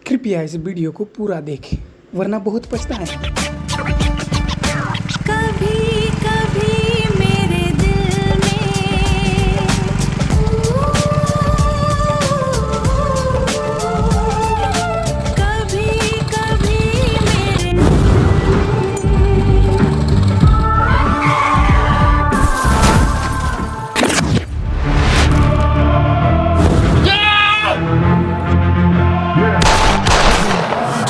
कृपया इस वीडियो को पूरा देखें वरना बहुत पछताएंगे। कभी कभी मेरे दिल में कभी कभी मेरे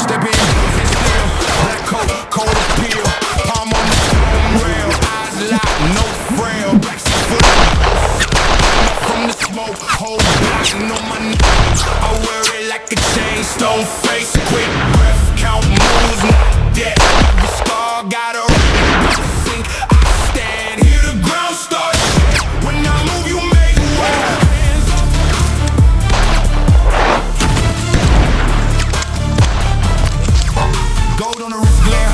Step in, it's still black coat, cold as peel. Palm on the stone rail, eyes locked, no frail. Black foot from the smoke, whole block on my nose. I wear it like a chain, stone face, quick breath, count moves, not dead. Every scar got a sink. I stand here, the ground starts. When I move, you make way. Hands up. Gold on the roof glare,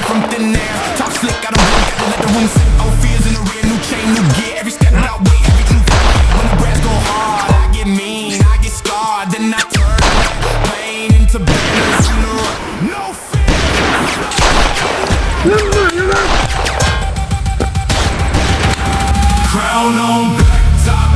from thin air. Talk slick, I don't blink, I let the room sink. Old fears in the rear, new chain, new gear. Every step that I wait, every new when the brass go hard, I get mean, I get scarred. Then I turn that pain into banners in the road. No fear. Crown on black top.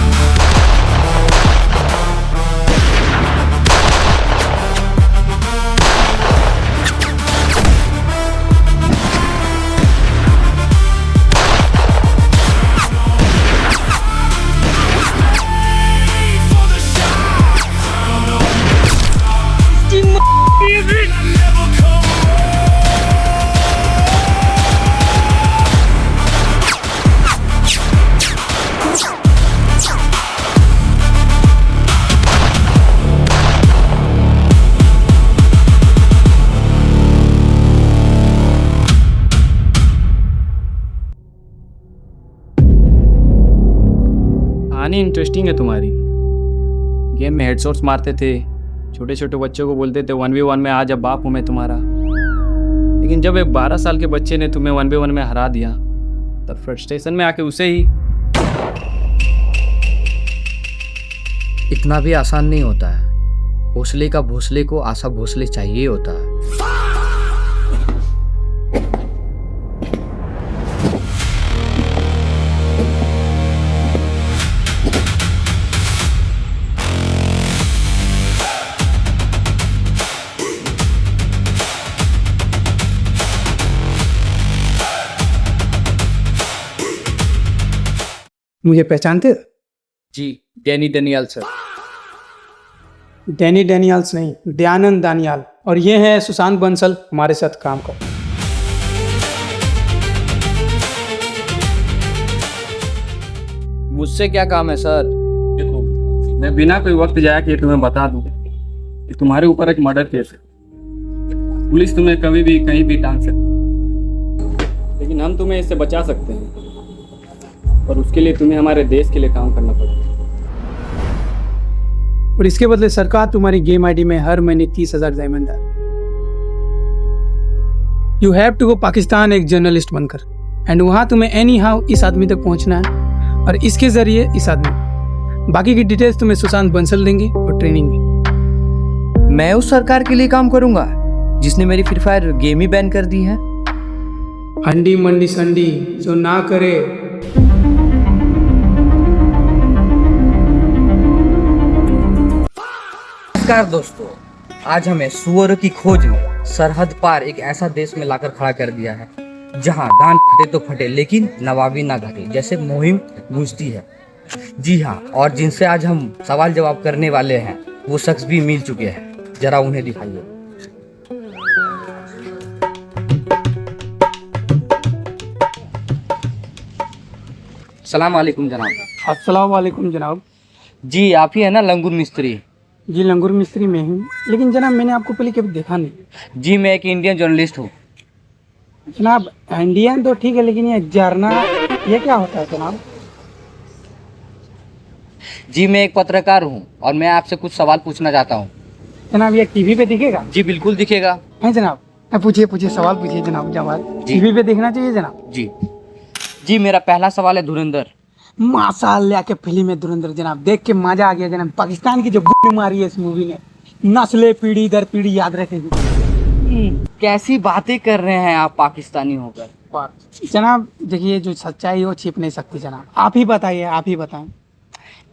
For the shot. Crown on I never come कहानी interesting है तुम्हारी। Game में headshots मारते थे, छोटे छोटे बच्चों को बोलते थे 1v1 में आज अब बाप हूँ मैं तुम्हारा। लेकिन जब एक 12 साल के बच्चे ने तुम्हें 1v1 में हरा दिया तब फ्रस्ट्रेशन में आके उसे ही इतना भी आसान नहीं होता है। भोसले का भोसले को आशा भोसले चाहिए होता है। मुझे पहचानते हो? जी Danny Daniel sir. Danny Daniels नहीं, दयानंद दानियाल। और ये है सुशांत बंसल, हमारे साथ काम कर। मुझसे क्या काम है सर? देखो, मैं बिना कोई वक्त जाया कि तुम्हें बता दूं कि तुम्हारे ऊपर एक मर्डर केस है। पुलिस तुम्हें कभी भी कहीं भी टांग सकती, लेकिन हम तुम्हें इससे बचा सकते हैं और उसके लिए तुम्हें हमारे देश के लिए काम करना पड़ेगा। और इसके बदले सरकार तुम्हारी गेम आईडी में हर महीने 30,000 डायमंड डाल। You have to go Pakistan एक जर्नलिस्ट बनकर, एंड वहां तुम्हें एनी हाउ इस आदमी तक पहुंचना है और इसके जरिए इस आदमी। बाकी की डिटेल्स तुम्हें सुशांत बंसल देंगे और ट्रेनिंग भी। मैं उस सरकार के लिए काम करूंगा जिसने मेरी फ्री फायर गेम ही बैन कर दी है। हंडी मंडी संडी जो ना करे। नमस्कार दोस्तों, आज हमें सुअरों की खोज में सरहद पार एक ऐसा देश में लाकर खड़ा कर दिया है जहां दान फटे तो फटे लेकिन नवाबी ना घटे जैसे मुहिम गूंजती है। जी हाँ, और जिनसे आज हम सवाल जवाब करने वाले हैं वो शख्स भी मिल चुके हैं। जरा उन्हें दिखाइए। सलाम वालेकुम जनाब। अस्सलाम वालेकुम जनाब। जी आप ही है ना लंगूर मिस्त्री? जी लंगूर मिस्त्री में हूँ, लेकिन जनाब मैंने आपको पहले कभी देखा नहीं। जी मैं एक इंडियन जर्नलिस्ट हूँ। जनाब इंडियन तो ठीक है, लेकिन ये जरना ये क्या होता है जनाब? जी मैं एक पत्रकार हूँ और मैं आपसे कुछ सवाल पूछना चाहता हूँ। जनाब ये टीवी पे दिखेगा? जी बिल्कुल दिखेगा। है जनाब? पूछिए पूछिए, सवाल पूछिए जनाब। जवाब जी। टीवी पे देखना चाहिए जनाब। जी जी मेरा पहला सवाल है धुरंधर। माशाल्लाह के फिल्म है धुरंधर जनाब, देख के मजा आ गया जनाब। पाकिस्तान की जो गोली मारी है इस मूवी ने, नस्लें पीढ़ी दर पीढ़ी याद रखेगी। कैसी बातें कर रहे हैं आप पाकिस्तानी होकर। जनाब देखिए, जो सच्चाई है वो छिप नहीं सकती जनाब। आप ही बताइए, आप ही बताएं।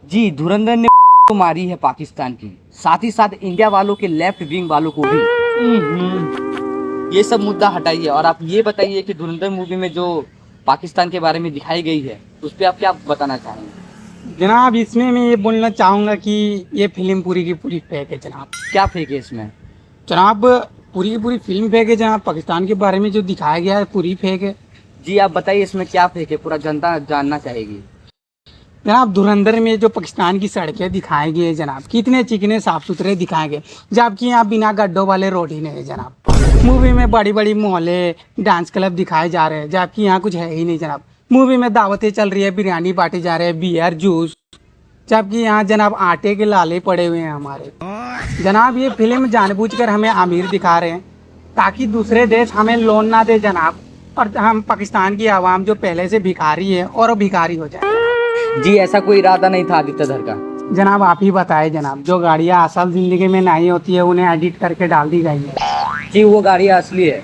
जी, धुरंधर ने तो मारी है पाकिस्तान की, साथ ही साथ इंडिया वालों के लेफ्ट विंग वालों को भी। ये सब मुद्दा हटाइए और आप ये बताइए कि धुरंधर मूवी में जो पाकिस्तान के बारे में दिखाई गई है उस पर आप क्या बताना चाहेंगे। जनाब इसमें मैं ये बोलना चाहूँगा कि ये फिल्म पूरी की पूरी फेक है जनाब। क्या फेक है इसमें। जनाब पूरी की पूरी फिल्म फेक है जनाब। पाकिस्तान के बारे में जो दिखाया गया है पूरी फेक है। जी आप बताइए इसमें क्या फेक है, पूरा जनता जानना चाहेगी। जनाब धुरंधर में जो पाकिस्तान की सड़कें दिखाई गई है जनाब, कितने चिकने साफ सुथरे दिखाए गए, जबकि यहाँ बिना गड्ढों वाले रोड ही नहीं है जनाब। मूवी में बड़ी बड़ी मोहल्ले डांस क्लब दिखाए जा रहे हैं, जबकि यहाँ कुछ है ही नहीं जनाब। मूवी में दावतें चल रही है, बिरयानी बांटे जा रहे हैं, बियर जूस, जबकि यहाँ जनाब आटे के लाले पड़े हुए हैं हमारे। जनाब ये फिल्म जानबूझकर हमें अमीर दिखा रहे हैं ताकि दूसरे देश हमें लोन ना दे जनाब, और हम पाकिस्तान की आवाम जो पहले से भिखारी है और वो भिखारी हो जाए। जी ऐसा कोई इरादा नहीं था आदित्य धर का। जनाब आप ही बताए जनाब, जो गाड़ियाँ असल जिंदगी में नहीं होती है उन्हें एडिट करके डाल दी गई है। जी वो गाड़ियाँ असली है।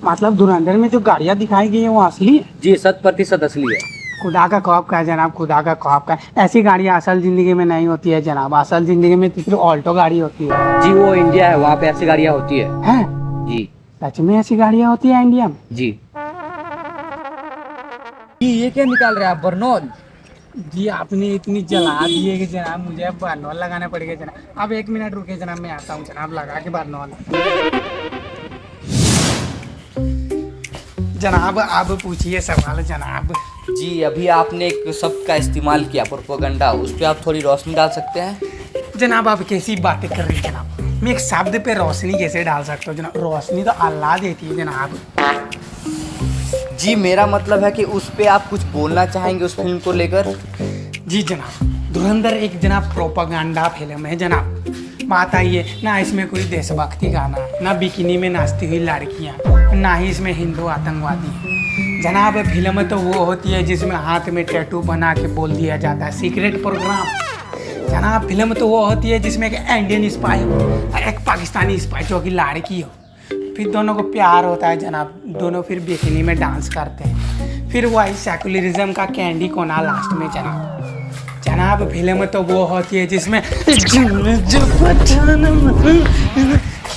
मतलब धुरंधर में जो गाड़ियाँ दिखाई गई है वो असली है। जी 100% असली है। खुदा का खौफ का है जनाब, खुदा का खौफ का है। ऐसी गाड़ियाँ असल जिंदगी में नहीं होती है जनाब। असल जिंदगी में तो सिर्फ ऑल्टो गाड़ी होती है। जी वो इंडिया है, वहाँ पे ऐसी गाड़ियाँ होती है। हैं? जी सच में ऐसी गाड़ियाँ होती है इंडिया में? जी। ये क्या निकाल रहे हैं आप, बर्नौल। जी आपने इतनी जला दी है कि जनाब मुझे अब बर्नौल लगाना पड़ेगा जनाब। अब 1 मिनट रुके जनाब, मैं आता हूँ जनाब लगा के बर्नौल। जनाब आप पूछिए सवाल जनाब। जी अभी आपने एक शब्द का इस्तेमाल किया, प्रोपेगेंडा, उस पर आप थोड़ी रोशनी डाल सकते हैं। जनाब आप कैसी बातें कर रही हैं जनाब। मैं एक शब्द पे रोशनी कैसे डाल सकता हूँ जनाब? रोशनी तो अल्लाह देती है जनाब। जी मेरा मतलब है कि उस पे आप कुछ बोलना चाहेंगे उस फिल्म को लेकर। जी जनाब धुरंधर एक जनाब प्रोपागेंडा फिल्म है जनाब। बात आई है ना, इसमें कोई देशभक्ति गाना, ना बिकिनी में नाचती हुई लड़कियाँ, ना ही इसमें हिंदू आतंकवादी हैं। जनाब फिल्म तो वो होती है जिसमें हाथ में टैटू बना के बोल दिया जाता है सीक्रेट प्रोग्राम। जनाब फिल्म तो वो होती है जिसमें एक इंडियन स्पाई हो और एक पाकिस्तानी स्पाई जो कि लड़की हो, फिर दोनों को प्यार होता है जनाब। दोनों फिर बिकिनी में डांस करते हैं, फिर वही सेकुलरिज्म का कैंडी कोना लास्ट में जनाब। जनाब फिल्म तो वो होती है जिसमें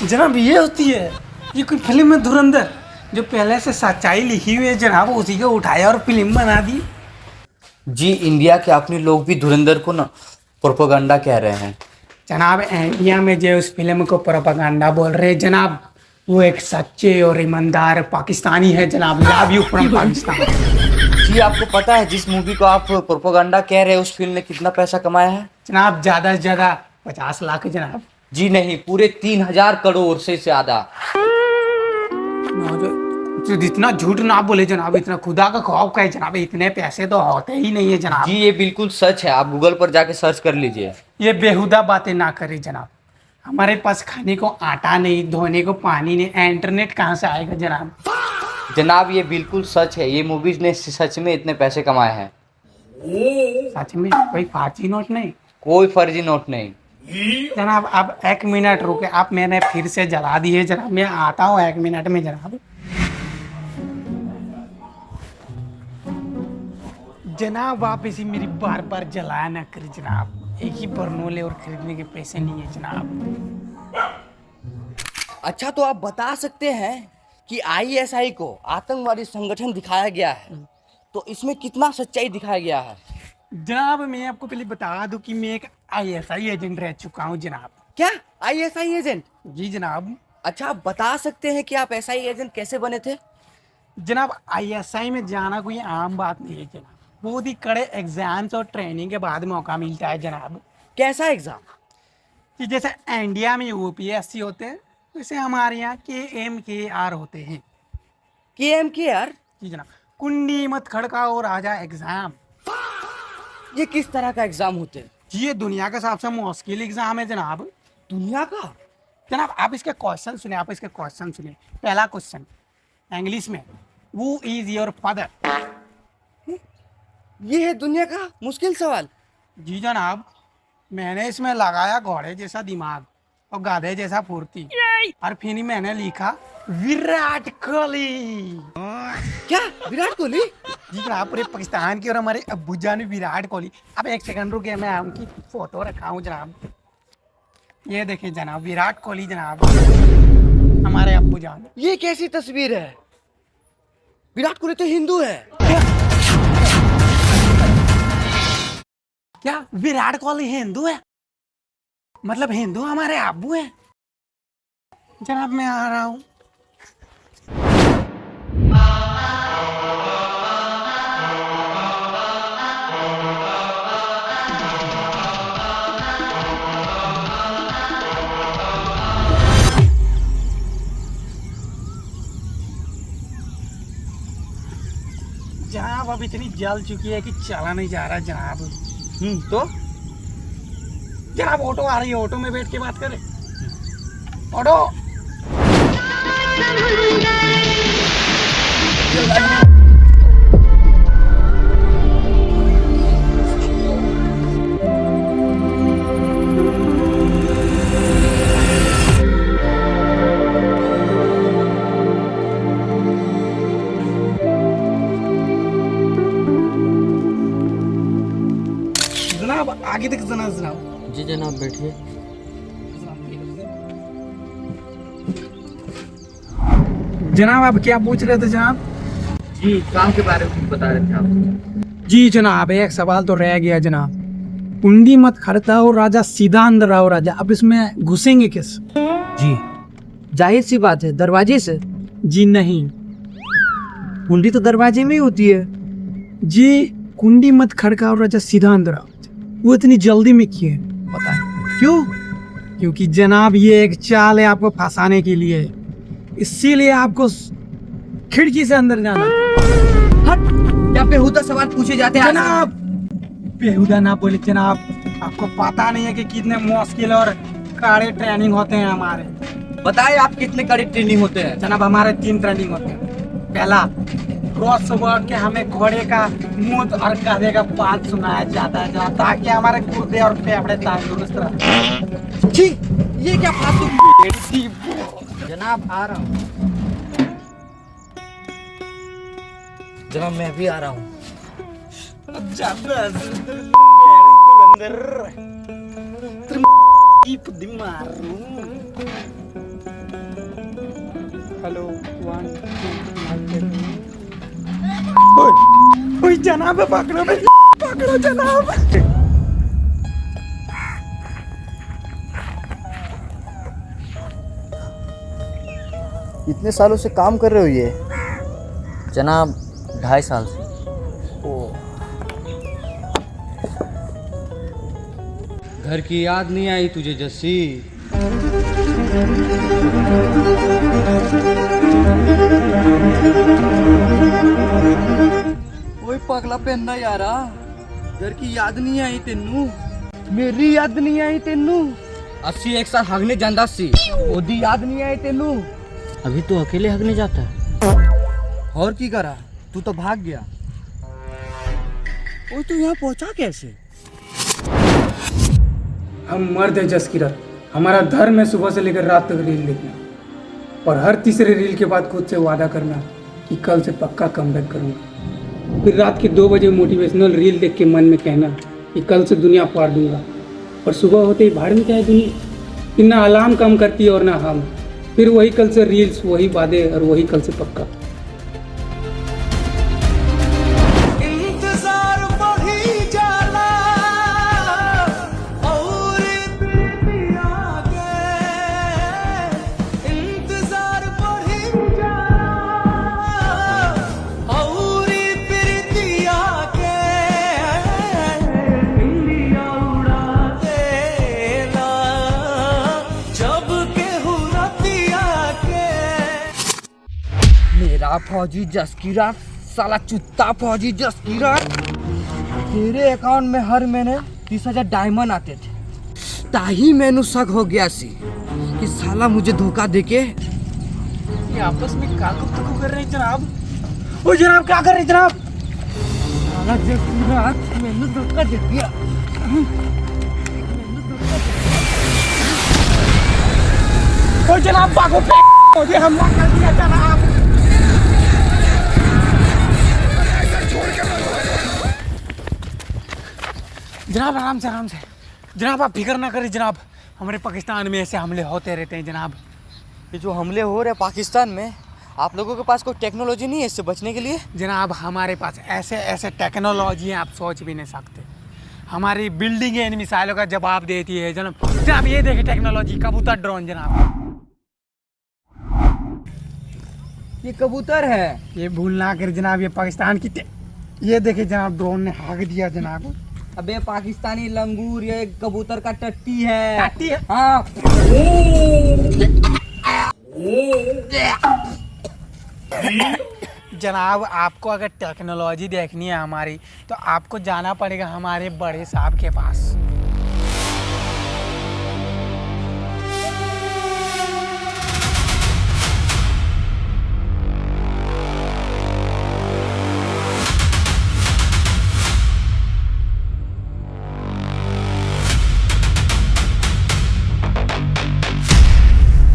जनाब ये होती है। ये कोई फिल्म है धुरंधर जो पहले से सच्चाई लिखी हुई है जनाब, उसी को उठाया और फिल्म बना दी। जी इंडिया के अपने लोग भी धुरंधर को ना प्रोपेगेंडा कह रहे हैं। जनाब इंडिया में जो उस फिल्म को प्रोपेगेंडा बोल रहे हैं जनाब, वो एक सच्चे और ईमानदार पाकिस्तानी है जनाब। Love you from Pakistan. जी आपको पता है जिस मूवी को आप प्रोपेगेंडा कह रहे हैं उस फिल्म ने कितना पैसा कमाया है? जनाब ज़्यादा से ज़्यादा 50 लाख जनाब। जी नहीं, पूरे 3000 करोड़ से ज्यादा। जो जितना झूठ ना बोले जनाब, इतना खुदा का खौफ का है जनाब। इतने पैसे तो होते ही नहीं है जनाब। जी ये बिल्कुल सच है, आप गूगल पर जाके सर्च कर लीजिए। ये बेहुदा बातें ना करें जनाब। हमारे पास खाने को आटा नहीं, धोने को पानी नहीं, इंटरनेट कहाँ से आएगा जनाब? जनाब ये बिल्कुल सच है, ये मूवीज ने सच में इतने पैसे कमाए हैं। सच में कोई फर्जी नोट नहीं कोई फर्जी नोट नहीं। जनाब। अब 1 मिनट रुके, आप मैंने फिर से जला दिए जनाब। मैं आता हूँ 1 मिनट में जनाब। जनाब आप इसी मेरी बार बार जलाया ना करें जनाब। एक ही बर्नौल है और खरीदने के पैसे नहीं है जनाब। अच्छा तो आप बता सकते हैं कि आईएसआई को आतंकवादी संगठन दिखाया गया है, तो इसमें कितना सच्चाई दिखाया गया है? जनाब मैं आपको पहले बता दूं कि मैं एक आईएसआई एजेंट रह चुका हूं जनाब। क्या आईएसआई एजेंट? जी जनाब। अच्छा आप बता सकते हैं कि आप एसआई एजेंट कैसे बने थे? जनाब आईएसआई में जाना कोई आम बात नहीं है जनाब। बहुत ही कड़े एग्जाम्स और ट्रेनिंग के बाद मौका मिलता है जनाब। कैसा एग्जाम? कि जैसे इंडिया में यूपीएससी होते हैं, वैसे हमारे यहाँ KMKR होते हैं। KMKR? जी जनाब, कुंडी मत खड़काओ राजा एग्जाम। ये किस तरह का एग्जाम होते हैं? जी ये दुनिया का सबसे मुश्किल एग्जाम है जनाब। दुनिया का? जनाब आप इसके क्वेश्चन सुने, आप इसके क्वेश्चन सुने। पहला क्वेश्चन इंग्लिश में, हु इज योर फादर? ये है दुनिया का मुश्किल सवाल। जी जनाब, मैंने इसमें लगाया घोड़े जैसा दिमाग और गाधे जैसा फुर्ती। और फिर ही मैंने लिखा विराट कोहली। क्या विराट कोहली? जी जनाब, पूरे पाकिस्तान की और हमारे अब्बू जान विराट कोहली। अब एक सेकंड रुके, मैं उनकी फोटो रखा हूँ जनाब। ये देखिए जनाब, विराट कोहली जनाब, हमारे अब्बू जान। ये कैसी तस्वीर है? विराट कोहली तो हिंदू है। क्या विराट कोहली हिंदू है? मतलब हिंदू हमारे अब्बू हैं? जनाब मैं आ रहा हूँ। जनाब अब इतनी जल चुकी है कि चला नहीं जा रहा जनाब। तो जनाब ऑटो आ रही है, ऑटो में बैठ के बात करें। ऑटो। जनाब आगे तक जनाब। जी जनाब बैठिए। जनाब आप क्या पूछ रहे थे जनाब? जी काम के बारे में बता रहे थे आप। जी जनाब, एक सवाल तो रह गया जनाब। कुंडी मत खड़ता हो राजा, सीधा अंदर आओ राजा। अब इसमें घुसेंगे किस? जी जाहिर सी बात है, दरवाजे से। जी नहीं कुंडी तो दरवाजे में ही होती है। जी, कुंडी मत खड़काओ राजा, सीधा अंदर आओ। वो इतनी जल्दी में क्यों है बताएं? क्यों? क्योंकि जनाब ये एक चाल है आपको फंसाने के लिए, इसीलिए आपको खिड़की से अंदर जाना। हट! क्या बेहुदा सवाल पूछे जाते हैं जनाब बेहुदा ना बोले जनाब, आपको पता नहीं है कि कितने मुश्किल और कड़े ट्रेनिंग होते हैं हमारे। बताए आप कितने कड़ी ट्रेनिंग होते हैं? जनाब हमारे 3 ट्रेनिंग होते हैं। पहला, रोज सुबह उठ के हमें घोड़े का मुंह और गधे का पात सुनाया जाता है जनाब, ताकि हमारे गुर्दे और फेफड़े तंदुरुस्त रहे। छी, ये क्या फालतू? जनाब आ रहा हूँ। जनाब मैं भी आ रहा हूँ। हेलो जनाब पकड़ो पकड़ो जनाब। इतने सालों से काम कर रहे हो ये? जनाब 2.5 साल से। घर की याद नहीं आई तुझे जस्सी? ओए पगला पहनना यारा, घर की याद नहीं आई तेनू? मेरी याद नहीं आई तेनू? 80 एक साथ हगने ਜਾਂਦਾ ਸੀ, ਉਹਦੀ याद नहीं आई तेनू? अभी तो अकेले हगने जाता है। और की करा? तू तो भाग गया। ओए तू यहाँ पहुँचा कैसे? हम मर्द है जसकिरत, हमारा धर्म है सुबह से लेकर रात तक रील देखना, और हर तीसरे रील के बाद खुद से वादा करना कि कल से पक्का कमबैक करूँगा। फिर रात के 2 बजे मोटिवेशनल रील देख के मन में कहना कि कल से दुनिया पार दूंगा, और सुबह होते ही भाड़ में जाए दुनिया। फिर ना अलार्म कम करती और ना हम, फिर वही कल से रील्स, वही वादे और वही कल से पक्का। मेरा फौजी जसकिरत, साला चुत्ता फौजी जसकिरत, तेरे अकाउंट में हर महीने 30,000 डायमंड आते थे। ताही मैनू शक हो गया सी कि साला मुझे धोखा देके ये आपस में काकू कर रहे हैं जनाब। ओ जनाब क्या कर रहे हैं जनाब? साला जसकिरत मैनू धोखा दे दिया। ओ जनाब बागो पे मुझे हमला कर दिया जनाब। जनाब आराम से आराम से। जनाब आप फिक्र ना करें जनाब, हमारे पाकिस्तान में ऐसे हमले होते रहते हैं जनाब। ये जो हमले हो रहे हैं पाकिस्तान में, आप लोगों के पास कोई टेक्नोलॉजी नहीं है इससे बचने के लिए? जनाब हमारे पास ऐसे ऐसे टेक्नोलॉजी हैं आप सोच भी नहीं सकते। हमारी बिल्डिंग इन मिसाइलों का जवाब देती है जनाब। जनाब ये देखिए टेक्नोलॉजी, कबूतर ड्रोन जनाब। ये कबूतर है। ये भूल ना कर जनाब, ये पाकिस्तान की ये देखिए जनाब ड्रोन ने हाँक दिया जनाब। अबे पाकिस्तानी लंगूर, ये कबूतर का टट्टी है। टट्टी है? हाँ। जनाब आपको अगर टेक्नोलॉजी देखनी है हमारी, तो आपको जाना पड़ेगा हमारे बड़े साहब के पास।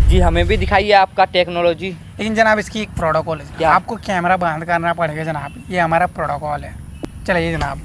जी हमें भी दिखाइए आपका टेक्नोलॉजी। लेकिन जनाब इसकी एक प्रोटोकॉल है, क्या? आपको कैमरा बंद करना पड़ेगा जनाब, ये हमारा प्रोटोकॉल है। चलिए जनाब।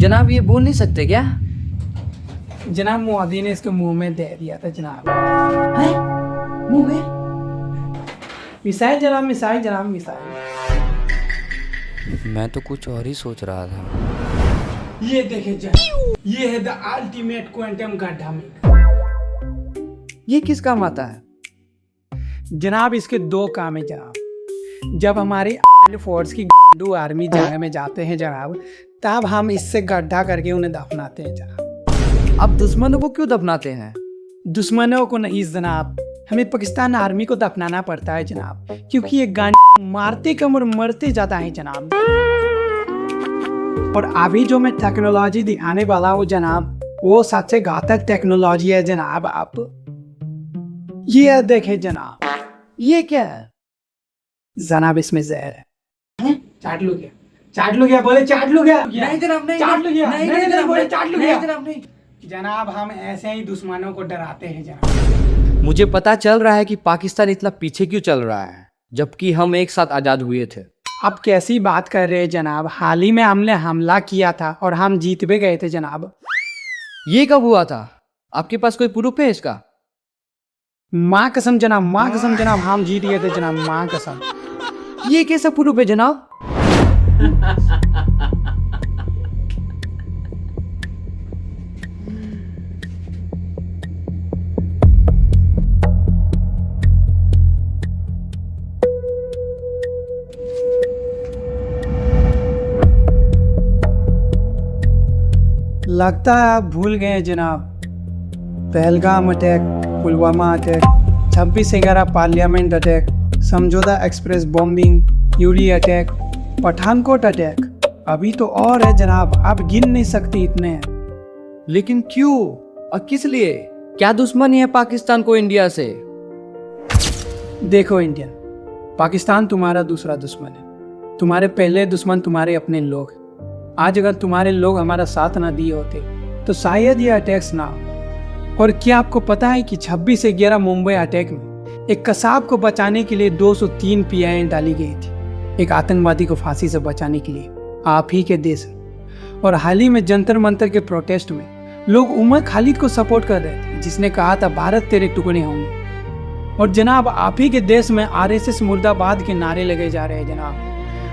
जनाब ये बोल नहीं सकते क्या? जनाब मोदी ने इसके मुंह में दे दिया था जनाब। मुंह में? मिसाइल जनाब, मिसाइल जनाब, मिसाइल। मैं तो कुछ और ही सोच रहा था। ये देखे जनाब, ये है द अल्टीमेट क्वांटम गड्ढा में। ये किस काम आता है? जनाब इसके दो काम है जनाब। जब हमारी फोर्स की आर्मी जगह में जाते हैं जनाब, तब हम इससे गड्ढा करके उन्हें दफनाते हैं जनाब। अब दुश्मनों को क्यों दफनाते हैं? दुश्मनों को नहीं जनाब, हमें पाकिस्तान आर्मी को दफनाना पड़ता है जनाब, क्योंकि ये गांड मारते कम और मरते ज्यादा है जनाब। और अभी जो मैं टेक्नोलॉजी दिखाने वाला हूँ जनाब, वो सबसे घातक टेक्नोलॉजी है जनाब। आप ये देखें जनाब, ये क्या है? जनाब इसमें जहर है। चाट लो क्या? चाट लो क्या? बोले चाट लो क्या? नहीं जनाब, नहीं। चाट लो क्या? नहीं जनाब, बोले चाट लो क्या? नहीं जनाब, नहीं। जनाब हम ऐसे ही दुश्मनों को डराते हैं जनाब। मुझे पता चल रहा है कि पाकिस्तान इतना पीछे क्यों चल रहा है, जबकि हम एक साथ आजाद हुए थे। आप कैसी बात कर रहे हैं जनाब? हाल ही में हमने हमला किया था और हम जीत भी गए थे जनाब। ये कब हुआ था? आपके पास कोई प्रूफ है इसका? माँ कसम जनाब, माँ कसम जनाब, हम जीत गए थे जनाब, माँ कसम। ये कैसा प्रूफ है जनाब? लगता है आप भूल गए हैं जनाब। Pahalgam attack, Pulwama attack, 26/11 parliament attack, Samjhauta Express bombing, Uri attack, Pathankot attack, अभी तो और है जनाब, आप गिन नहीं सकते इतने हैं। लेकिन क्यों और किस लिए? क्या दुश्मनी है पाकिस्तान को इंडिया से? देखो इंडियन, पाकिस्तान तुम्हारा दूसरा दुश्मन है। तुम्हारे पहले दुश्मन तुम्हारे अपने लोग। आज अगर तुम्हारे लोग हमारा साथ ना दिए होते तो शायद ये अटैक्स ना हो। और क्या आपको पता है कि 26/11 मुंबई अटैक में एक कसाब को बचाने के लिए 203 PIN डाली गई थी, एक आतंकवादी को फांसी से बचाने के लिए, आप ही के देश। और हाल ही में जंतर मंतर के प्रोटेस्ट में लोग उमर खालिद को सपोर्ट कर रहे थे, जिसने कहा था भारत तेरे टुकड़े होंगे। और जनाब आप ही के देश में RSS मुर्दाबाद के नारे लगे जा रहे हैं जनाब।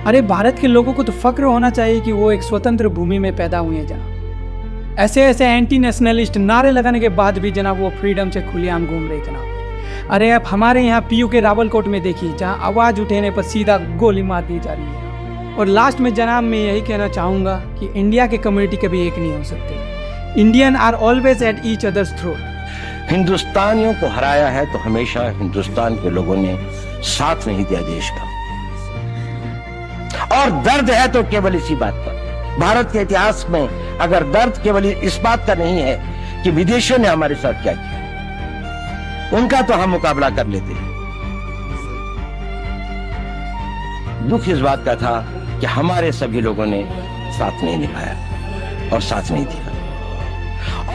अरे भारत के लोगों को तो फक्र होना चाहिए कि वो एक स्वतंत्र भूमि में पैदा हुए हैं जनाब। ऐसे ऐसे एंटी नेशनलिस्ट नारे लगाने के बाद भी जनाब वो फ्रीडम से खुलेआम घूम रहे जनाब। अरे आप हमारे यहाँ PU के रावलकोट में देखिए, जहाँ आवाज़ उठाने पर सीधा गोली मार दी जा रही है। और लास्ट में जनाब मैं यही कहना चाहूँगा कि इंडिया के कम्युनिटी कभी एक नहीं हो सकते। Indian are always at each other's throat. हिंदुस्तानियों को हराया है तो हमेशा हिंदुस्तान के लोगों ने साथ नहीं दिया देश का। और दर्द है तो केवल इसी बात का। भारत के इतिहास में अगर दर्द केवल इस बात का नहीं है कि विदेशियों ने हमारे साथ क्या किया, उनका तो हम मुकाबला कर लेते हैं। दुख इस बात का था कि हमारे सभी लोगों ने साथ नहीं निभाया और साथ नहीं दिया,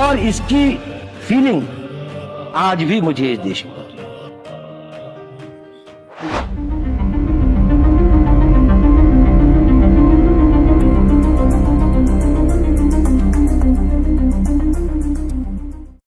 और इसकी फीलिंग आज भी मुझे इस देश में होती है।